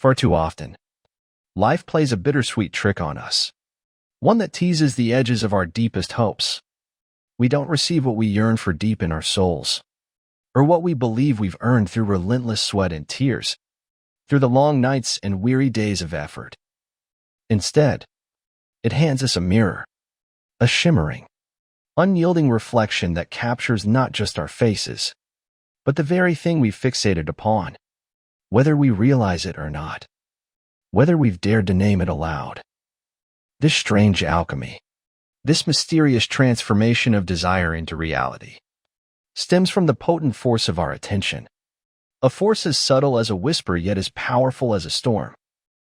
Far too often, life plays a bittersweet trick on us, one that teases the edges of our deepest hopes. We don't receive what we yearn for deep in our souls, or what we believe we've earned through relentless sweat and tears, through the long nights and weary days of effort. Instead, it hands us a mirror, a shimmering, unyielding reflection that captures not just our faces, but the very thing we've fixated upon, whether we realize it or not, whether we've dared to name it aloud. This strange alchemy, this mysterious transformation of desire into reality, stems from the potent force of our attention, a force as subtle as a whisper yet as powerful as a storm,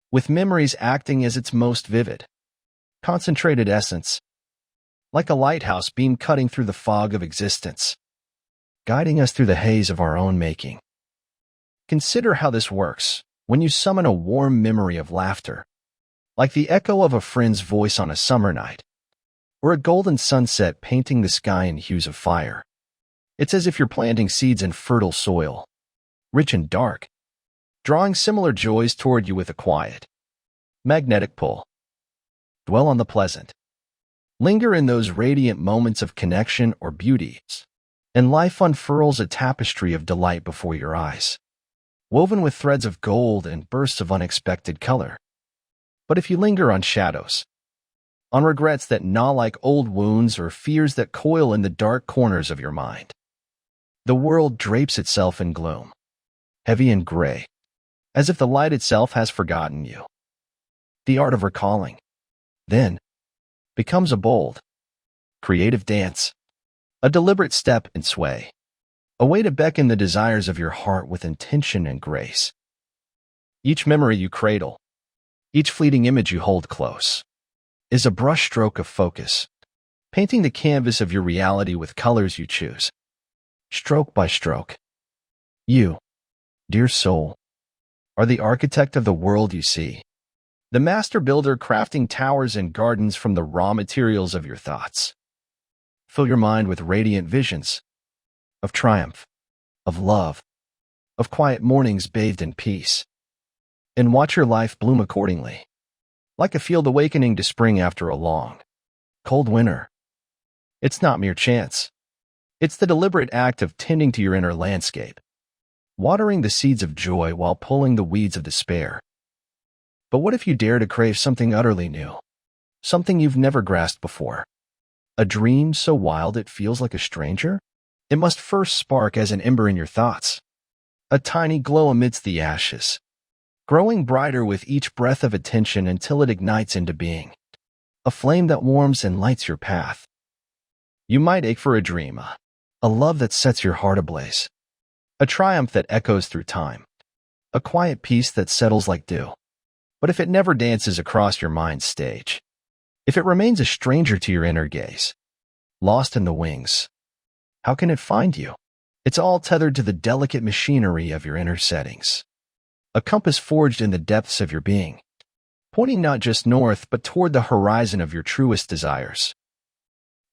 with memories acting as its most vivid, concentrated essence, like a lighthouse beam cutting through the fog of existence, guiding us through the haze of our own making. Consider how this works when you summon a warm memory of laughter, like the echo of a friend's voice on a summer night, or a golden sunset painting the sky in hues of fire. It's as if you're planting seeds in fertile soil, rich and dark, drawing similar joys toward you with a quiet, magnetic pull. Dwell on the pleasant. Linger in those radiant moments of connection or beauty, and life unfurls a tapestry of delight before your eyes, woven with threads of gold and bursts of unexpected color. But if you linger on shadows, on regrets that gnaw like old wounds or fears that coil in the dark corners of your mind, the world drapes itself in gloom, heavy and gray, as if the light itself has forgotten you. The art of recalling, then, becomes a bold, creative dance, a deliberate step and sway, a way to beckon the desires of your heart with intention and grace. Each memory you cradle, each fleeting image you hold close, is a brushstroke of focus, painting the canvas of your reality with colors you choose, stroke by stroke. You, dear soul, are the architect of the world you see, the master builder crafting towers and gardens from the raw materials of your thoughts. Fill your mind with radiant visions of triumph, of love, of quiet mornings bathed in peace, and watch your life bloom accordingly, like a field awakening to spring after a long, cold winter. It's not mere chance. It's the deliberate act of tending to your inner landscape, watering the seeds of joy while pulling the weeds of despair. But what if you dare to crave something utterly new, something you've never grasped before? A dream so wild it feels like a stranger? It must first spark as an ember in your thoughts, a tiny glow amidst the ashes, growing brighter with each breath of attention until it ignites into being, a flame that warms and lights your path. You might ache for a dream, a love that sets your heart ablaze, a triumph that echoes through time, a quiet peace that settles like dew. But if it never dances across your mind's stage, if it remains a stranger to your inner gaze, lost in the wings, how can it find you? It's all tethered to the delicate machinery of your inner settings, a compass forged in the depths of your being, pointing not just north but toward the horizon of your truest desires.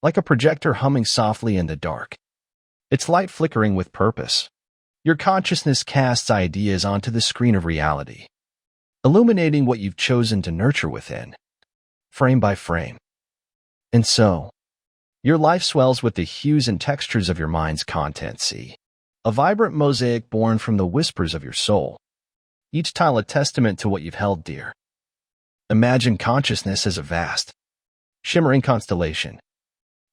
Like a projector humming softly in the dark, its light flickering with purpose, your consciousness casts ideas onto the screen of reality, illuminating what you've chosen to nurture within, frame by frame. And so, your life swells with the hues and textures of your mind's content. See, a vibrant mosaic born from the whispers of your soul, each tile a testament to what you've held dear. Imagine consciousness as a vast, shimmering constellation,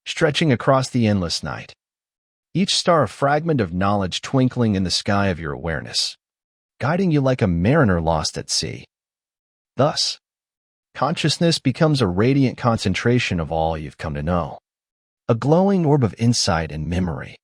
stretching across the endless night, each star a fragment of knowledge twinkling in the sky of your awareness, guiding you like a mariner lost at sea. Thus, consciousness becomes a radiant concentration of all you've come to know, a glowing orb of insight and memory.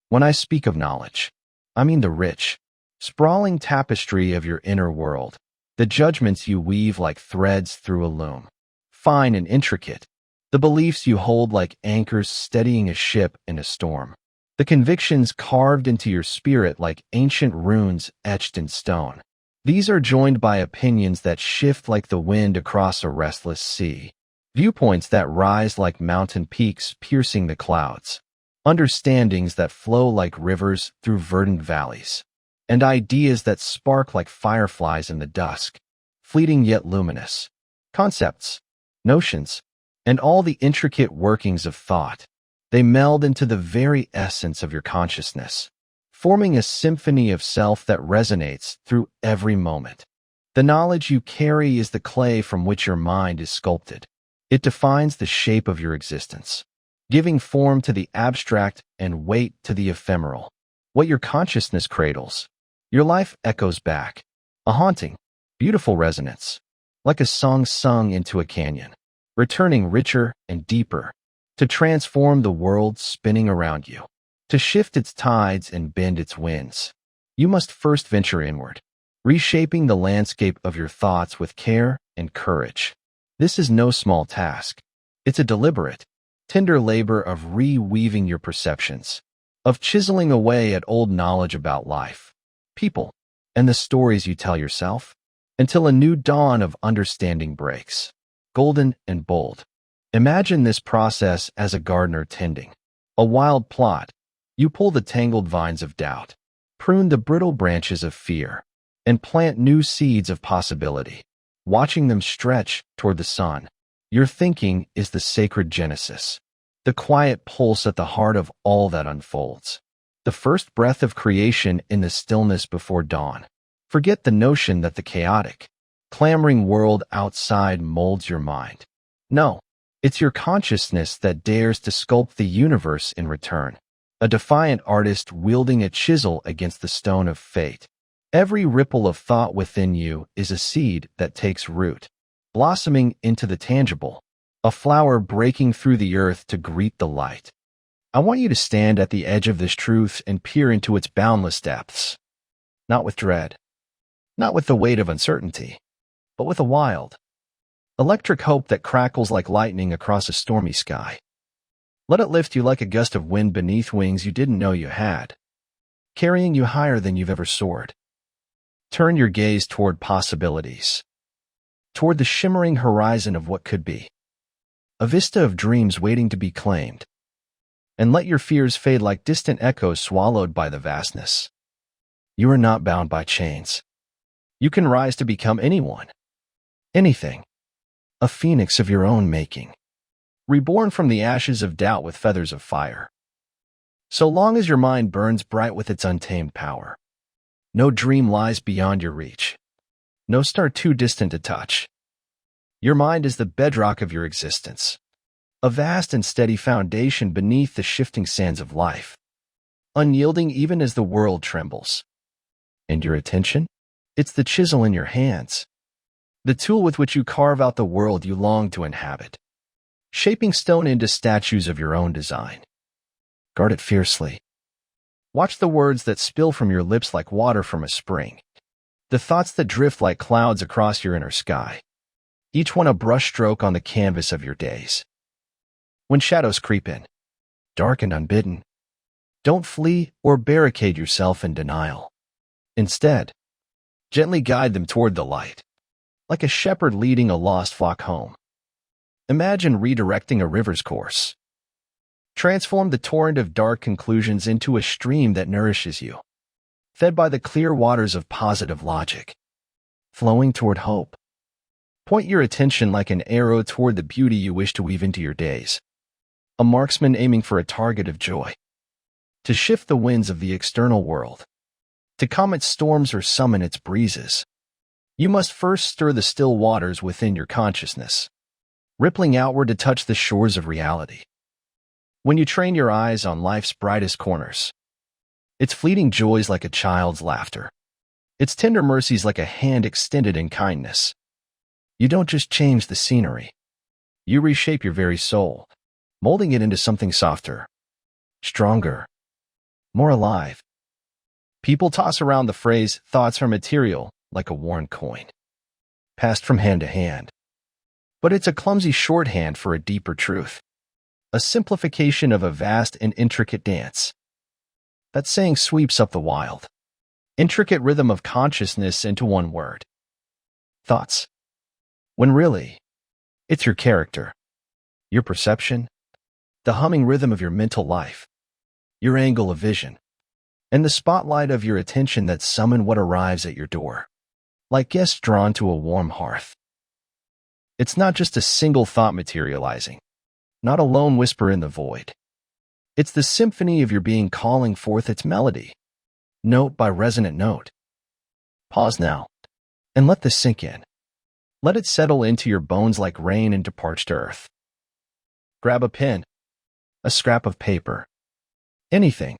When I speak of knowledge, I mean the rich, sprawling tapestry of your inner world, the judgments you weave like threads through a loom, fine and intricate, the beliefs you hold like anchors steadying a ship in a storm, the convictions carved into your spirit like ancient runes etched in stone. These are joined by opinions that shift like the wind across a restless sea, viewpoints that rise like mountain peaks piercing the clouds, understandings that flow like rivers through verdant valleys, and ideas that spark like fireflies in the dusk, fleeting yet luminous. Concepts, notions, and all the intricate workings of thought, they meld into the very essence of your consciousness, forming a symphony of self that resonates through every moment. The knowledge you carry is the clay from which your mind is sculpted. It defines the shape of your existence, giving form to the abstract and weight to the ephemeral. What your consciousness cradles, your life echoes back, a haunting, beautiful resonance, like a song sung into a canyon, returning richer and deeper, to transform the world spinning around you. To shift its tides and bend its winds, you must first venture inward, reshaping the landscape of your thoughts with care and courage. This is no small task. It's a deliberate, tender labor of reweaving your perceptions, of chiseling away at old knowledge about life, people, and the stories you tell yourself, until a new dawn of understanding breaks, golden and bold. Imagine this process as a gardener tending a wild plot. You pull the tangled vines of doubt, prune the brittle branches of fear, and plant new seeds of possibility, watching them stretch toward the sun. Your thinking is the sacred genesis, the quiet pulse at the heart of all that unfolds, the first breath of creation in the stillness before dawn. Forget the notion that the chaotic, clamoring world outside molds your mind. No, it's your consciousness that dares to sculpt the universe in return. A defiant artist wielding a chisel against the stone of fate. Every ripple of thought within you is a seed that takes root, blossoming into the tangible, a flower breaking through the earth to greet the light. I want you to stand at the edge of this truth and peer into its boundless depths, not with dread, not with the weight of uncertainty, but with a wild, electric hope that crackles like lightning across a stormy sky. Let it lift you like a gust of wind beneath wings you didn't know you had, carrying you higher than you've ever soared. Turn your gaze toward possibilities, toward the shimmering horizon of what could be, a vista of dreams waiting to be claimed, and let your fears fade like distant echoes swallowed by the vastness. You are not bound by chains. You can rise to become anyone, anything, a phoenix of your own making, reborn from the ashes of doubt with feathers of fire. So long as your mind burns bright with its untamed power, no dream lies beyond your reach, no star too distant to touch. Your mind is the bedrock of your existence, a vast and steady foundation beneath the shifting sands of life, unyielding even as the world trembles. And your attention? It's the chisel in your hands, the tool with which you carve out the world you long to inhabit, shaping stone into statues of your own design. Guard it fiercely. Watch the words that spill from your lips like water from a spring, the thoughts that drift like clouds across your inner sky, each one a brushstroke on the canvas of your days. When shadows creep in, dark and unbidden, don't flee or barricade yourself in denial. Instead, gently guide them toward the light, like a shepherd leading a lost flock home. Imagine redirecting a river's course. Transform the torrent of dark conclusions into a stream that nourishes you, fed by the clear waters of positive logic, flowing toward hope. Point your attention like an arrow toward the beauty you wish to weave into your days, a marksman aiming for a target of joy. To shift the winds of the external world, to calm its storms or summon its breezes, you must first stir the still waters within your consciousness, rippling outward to touch the shores of reality. When you train your eyes on life's brightest corners, its fleeting joys like a child's laughter, its tender mercies like a hand extended in kindness, you don't just change the scenery. You reshape your very soul, molding it into something softer, stronger, more alive. People toss around the phrase, thoughts are material, like a worn coin, passed from hand to hand. But it's a clumsy shorthand for a deeper truth, a simplification of a vast and intricate dance. That saying sweeps up the wild, intricate rhythm of consciousness into one word: thoughts. When really, it's your character, your perception, the humming rhythm of your mental life, your angle of vision. and the spotlight of your attention that summon what arrives at your door, like guests drawn to a warm hearth. It's not just a single thought materializing, not a lone whisper in the void. It's the symphony of your being calling forth its melody, note by resonant note. Pause now, and let this sink in. Let it settle into your bones like rain into parched earth. Grab a pen, a scrap of paper, anything,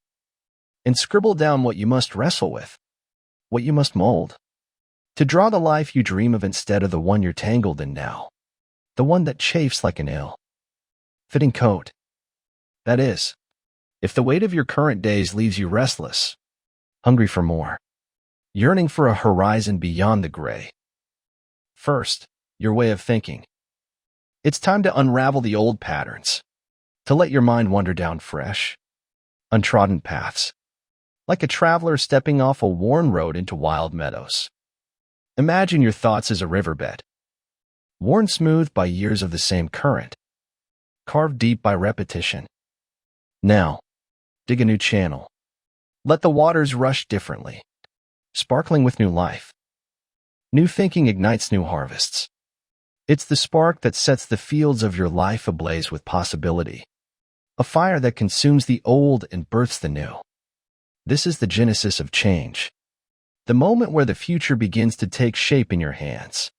and scribble down what you must wrestle with, what you must mold, to draw the life you dream of instead of the one you're tangled in now, the one that chafes like an ill-fitting coat. That is, if the weight of your current days leaves you restless, hungry for more, yearning for a horizon beyond the gray. First, your way of thinking. It's time to unravel the old patterns, to let your mind wander down fresh, untrodden paths, like a traveler stepping off a worn road into wild meadows. Imagine your thoughts as a riverbed, worn smooth by years of the same current, carved deep by repetition. Now, dig a new channel. Let the waters rush differently, sparkling with new life. New thinking ignites new harvests. It's the spark that sets the fields of your life ablaze with possibility, a fire that consumes the old and births the new. This is the genesis of change, the moment where the future begins to take shape in your hands.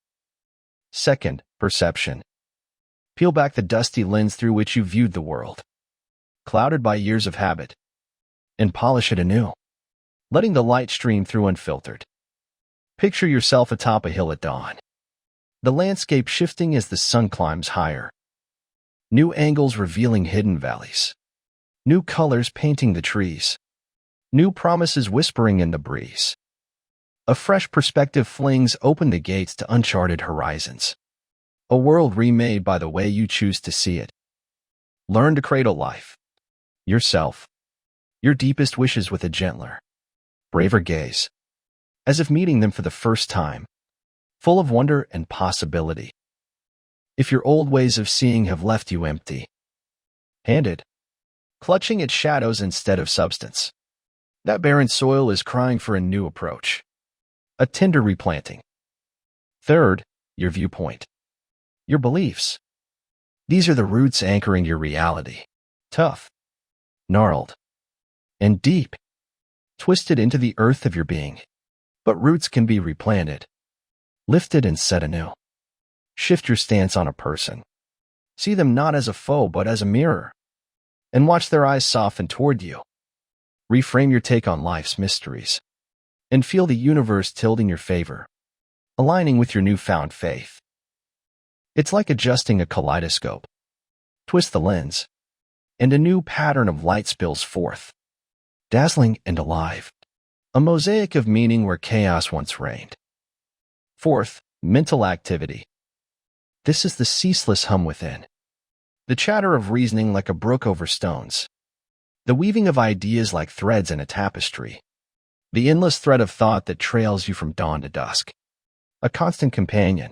Second, perception. Peel back the dusty lens through which you viewed the world, clouded by years of habit, and polish it anew, letting the light stream through unfiltered. Picture yourself atop a hill at dawn, the landscape shifting as the sun climbs higher, new angles revealing hidden valleys, new colors painting the trees, new promises whispering in the breeze. A fresh perspective flings open the gates to uncharted horizons, a world remade by the way you choose to see it. Learn to cradle life, yourself, your deepest wishes with a gentler, braver gaze, as if meeting them for the first time, full of wonder and possibility. If your old ways of seeing have left you empty-handed, clutching at shadows instead of substance, that barren soil is crying for a new approach, a tender replanting. Third, your viewpoint, your beliefs. These are the roots anchoring your reality, tough, gnarled, and deep, twisted into the earth of your being. But roots can be replanted, lifted and set anew. Shift your stance on a person. See them not as a foe but as a mirror, and watch their eyes soften toward you. Reframe your take on life's mysteries, and feel the universe tilt in your favor, aligning with your newfound faith. It's like adjusting a kaleidoscope. Twist the lens, and a new pattern of light spills forth, dazzling and alive, a mosaic of meaning where chaos once reigned. Fourth, mental activity. This is the ceaseless hum within, the chatter of reasoning like a brook over stones, the weaving of ideas like threads in a tapestry, the endless thread of thought that trails you from dawn to dusk, a constant companion.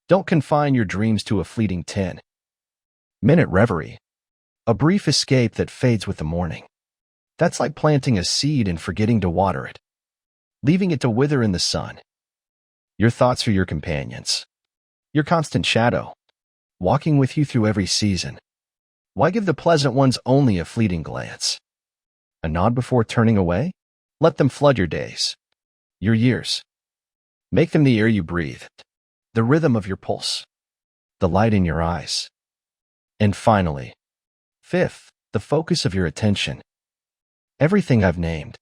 Don't confine your dreams to a fleeting 10-minute reverie, a brief escape that fades with the morning. That's like planting a seed and forgetting to water it, leaving it to wither in the sun. Your thoughts are your companions, your constant shadow, walking with you through every season. Why give the pleasant ones only a fleeting glance? A nod before turning away? Let them flood your days, your years. Make them the air you breathe, the rhythm of your pulse, the light in your eyes. And finally, fifth, the focus of your attention. Everything I've named,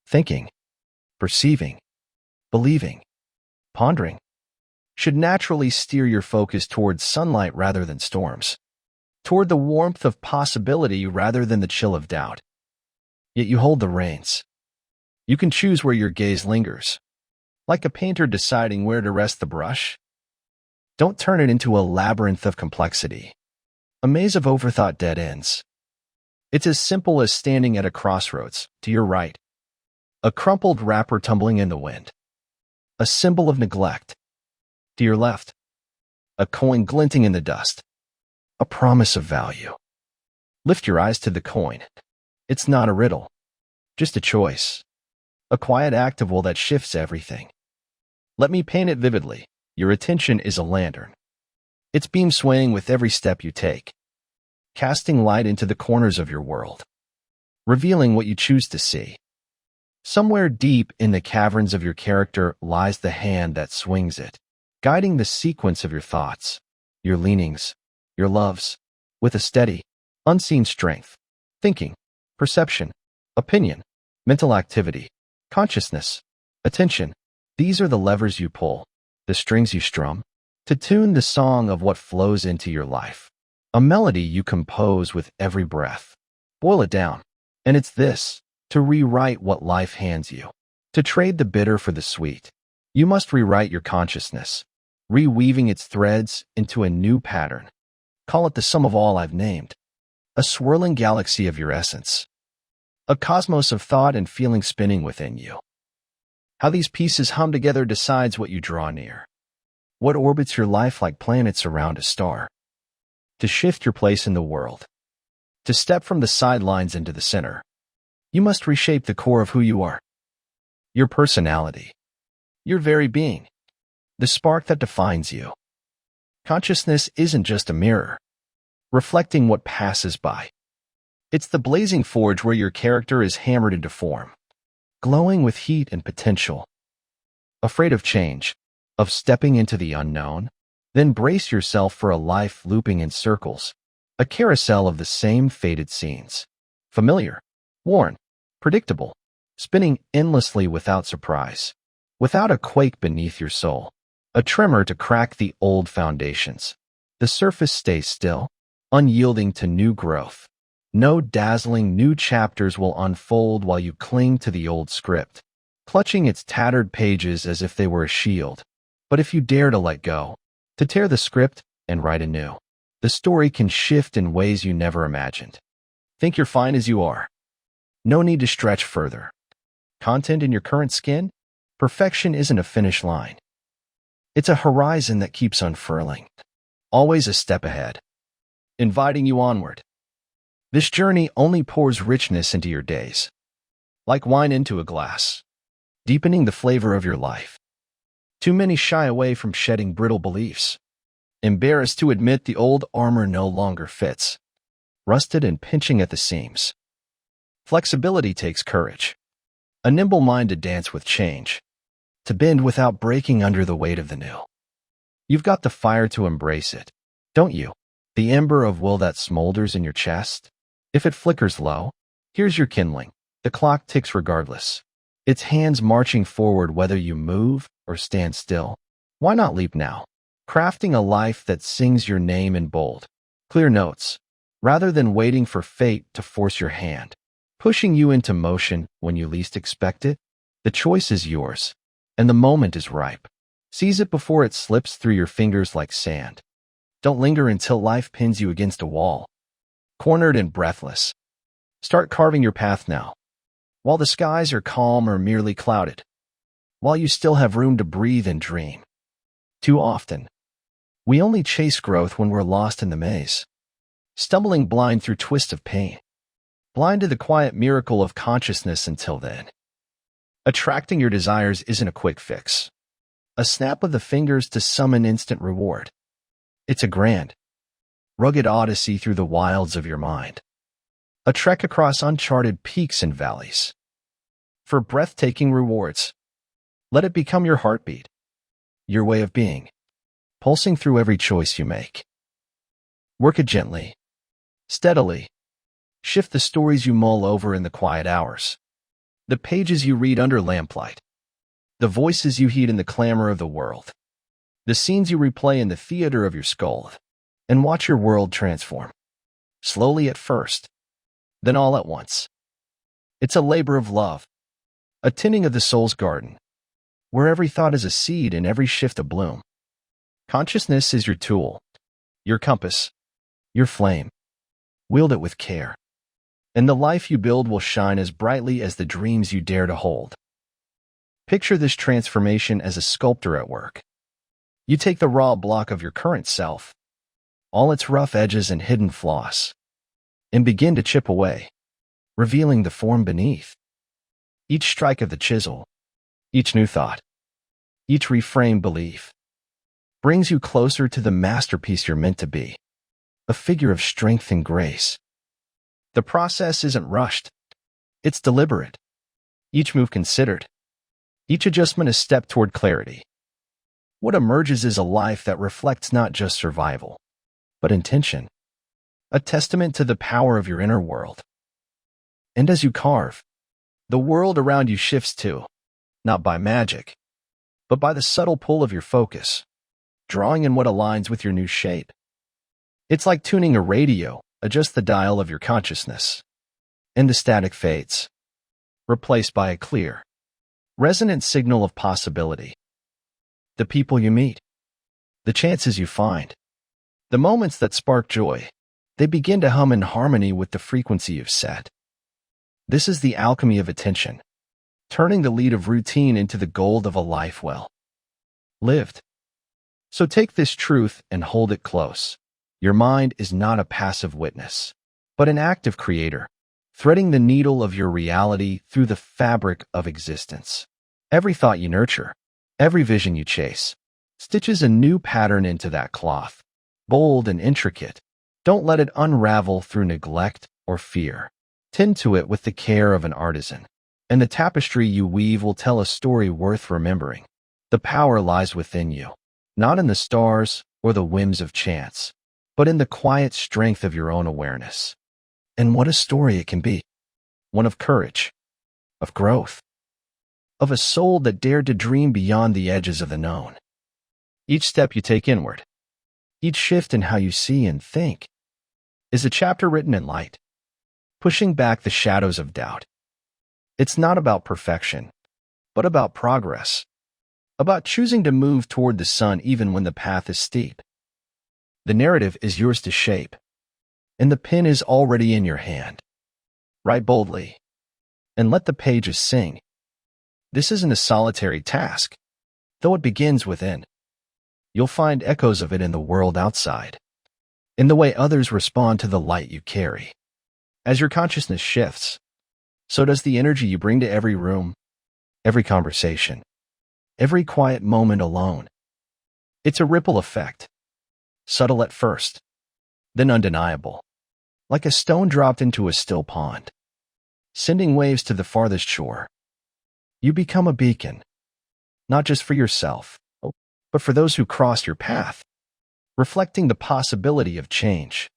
thinking, perceiving, believing, pondering, should naturally steer your focus towards sunlight rather than storms, toward the warmth of possibility rather than the chill of doubt. Yet you hold the reins. You can choose where your gaze lingers, like a painter deciding where to rest the brush. Don't turn it into a labyrinth of complexity, a maze of overthought dead ends. It's as simple as standing at a crossroads. To your right, a crumpled wrapper tumbling in the wind, a symbol of neglect. To your left, a coin glinting in the dust, a promise of value. Lift your eyes to the coin. It's not a riddle. just a choice. A quiet act of will that shifts everything. Let me paint it vividly. Your attention is a lantern. Its beam swaying with every step you take, casting light into the corners of your world, revealing what you choose to see. Somewhere deep in the caverns of your character lies the hand that swings it, guiding the sequence of your thoughts, your leanings, your loves, with a steady, unseen strength. Thinking, perception, opinion, mental activity, consciousness, attention. These are the levers you pull, the strings you strum, to tune the song of what flows into your life. A melody you compose with every breath. Boil it down, and it's this: to rewrite what life hands you. To trade the bitter for the sweet, you must rewrite your consciousness, reweaving its threads into a new pattern. Call it the sum of all I've named. A swirling galaxy of your essence. A cosmos of thought and feeling spinning within you. How these pieces hum together decides what you draw near. What orbits your life like planets around a star. To shift your place in the world. To step from the sidelines into the center. You must reshape the core of who you are. Your personality. Your very being. The spark that defines you. Consciousness isn't just a mirror, reflecting what passes by. It's the blazing forge where your character is hammered into form, glowing with heat and potential. Afraid of change, of stepping into the unknown? Then brace yourself for a life looping in circles, a carousel of the same faded scenes. Familiar, worn, predictable, spinning endlessly without surprise, without a quake beneath your soul, a tremor to crack the old foundations. The surface stays still, unyielding to new growth. No dazzling new chapters will unfold while you cling to the old script, clutching its tattered pages as if they were a shield. But if you dare to let go, to tear the script and write anew, the story can shift in ways you never imagined. Think you're fine as you are. No need to stretch further. Content in your current skin? Perfection isn't a finish line. It's a horizon that keeps unfurling, always a step ahead, inviting you onward. This journey only pours richness into your days, like wine into a glass, deepening the flavor of your life. Too many shy away from shedding brittle beliefs, embarrassed to admit the old armor no longer fits, rusted and pinching at the seams. Flexibility takes courage, a nimble mind to dance with change, to bend without breaking under the weight of the new. You've got the fire to embrace it, don't you? The ember of will that smolders in your chest? If it flickers low, here's your kindling. The clock ticks regardless, its hands marching forward whether you move or stand still. Why not leap now, crafting a life that sings your name in bold, clear notes, rather than waiting for fate to force your hand, pushing you into motion when you least expect it? The choice is yours, and the moment is ripe. Seize it before it slips through your fingers like sand. Don't linger until life pins you against a wall, cornered and breathless. Start carving your path now, while the skies are calm or merely clouded, while you still have room to breathe and dream. Too often, we only chase growth when we're lost in the maze, stumbling blind through twists of pain, blind to the quiet miracle of consciousness until then. Attracting your desires isn't a quick fix, a snap of the fingers to summon instant reward. It's a grand, rugged odyssey through the wilds of your mind, a trek across uncharted peaks and valleys. For breathtaking rewards, let it become your heartbeat, your way of being, pulsing through every choice you make. Work it gently, steadily. Shift the stories you mull over in the quiet hours, the pages you read under lamplight, the voices you heed in the clamor of the world, the scenes you replay in the theater of your skull, and watch your world transform. Slowly at first, then all at once. It's a labor of love, a tending of the soul's garden, where every thought is a seed and every shift a bloom. Consciousness is your tool, your compass, your flame. Wield it with care, and the life you build will shine as brightly as the dreams you dare to hold. Picture this transformation as a sculptor at work. You take the raw block of your current self, all its rough edges and hidden flaws, and begin to chip away, revealing the form beneath. Each strike of the chisel, each new thought, each reframed belief brings you closer to the masterpiece you're meant to be, a figure of strength and grace. The process isn't rushed. It's deliberate. Each move considered. Each adjustment a step toward clarity. What emerges is a life that reflects not just survival, but intention, a testament to the power of your inner world. And as you carve, the world around you shifts too, not by magic, but by the subtle pull of your focus, drawing in what aligns with your new shape. It's like tuning a radio, adjust the dial of your consciousness, and the static fades, replaced by a clear, resonant signal of possibility. The people you meet, the chances you find, the moments that spark joy, they begin to hum in harmony with the frequency you've set. This is the alchemy of attention, turning the lead of routine into the gold of a life well lived. So take this truth and hold it close. Your mind is not a passive witness, but an active creator, threading the needle of your reality through the fabric of existence. Every thought you nurture, every vision you chase, stitches a new pattern into that cloth, bold and intricate. Don't let it unravel through neglect or fear. Tend to it with the care of an artisan, and the tapestry you weave will tell a story worth remembering. The power lies within you, not in the stars or the whims of chance, but in the quiet strength of your own awareness. And what a story it can be. One of courage, of growth, of a soul that dared to dream beyond the edges of the known. Each step you take inward, each shift in how you see and think, is a chapter written in light, pushing back the shadows of doubt. It's not about perfection, but about progress, about choosing to move toward the sun even when the path is steep. The narrative is yours to shape, and the pen is already in your hand. Write boldly, and let the pages sing. This isn't a solitary task, though it begins within. You'll find echoes of it in the world outside, in the way others respond to the light you carry. As your consciousness shifts, so does the energy you bring to every room, every conversation, every quiet moment alone. It's a ripple effect, subtle at first, then undeniable, like a stone dropped into a still pond, sending waves to the farthest shore. You become a beacon, not just for yourself, but for those who cross your path, reflecting the possibility of change.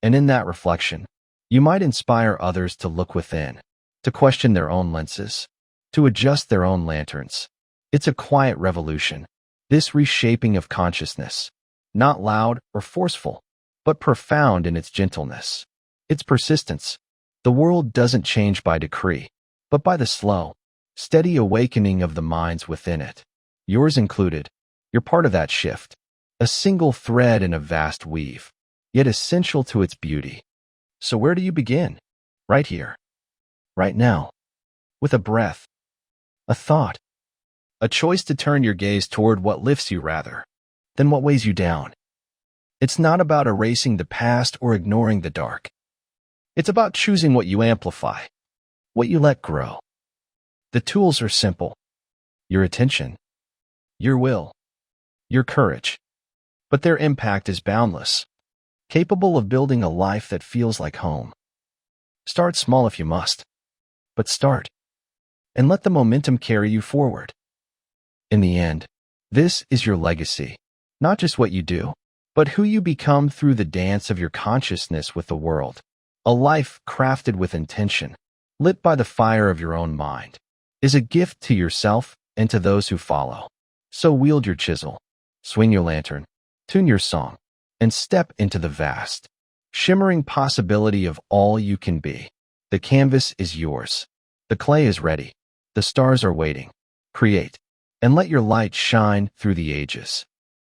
And in that reflection, you might inspire others to look within, to question their own lenses, to adjust their own lanterns. It's a quiet revolution, this reshaping of consciousness, not loud or forceful, but profound in its gentleness, its persistence. The world doesn't change by decree, but by the slow, steady awakening of the minds within it. Yours included. You're part of that shift, a single thread in a vast weave, yet essential to its beauty. So where do you begin? Right here, right now, with a breath, a thought, a choice to turn your gaze toward what lifts you rather than what weighs you down. It's not about erasing the past or ignoring the dark. It's about choosing what you amplify, what you let grow. The tools are simple: your attention, your will, your courage, but their impact is boundless, capable of building a life that feels like home. Start small if you must, but start, and let the momentum carry you forward. In the end, this is your legacy, not just what you do, but who you become through the dance of your consciousness with the world. A life crafted with intention, lit by the fire of your own mind, is a gift to yourself and to those who follow. So wield your chisel, swing your lantern, tune your song, and step into the vast, shimmering possibility of all you can be. The canvas is yours. The clay is ready. The stars are waiting. Create, and let your light shine through the ages.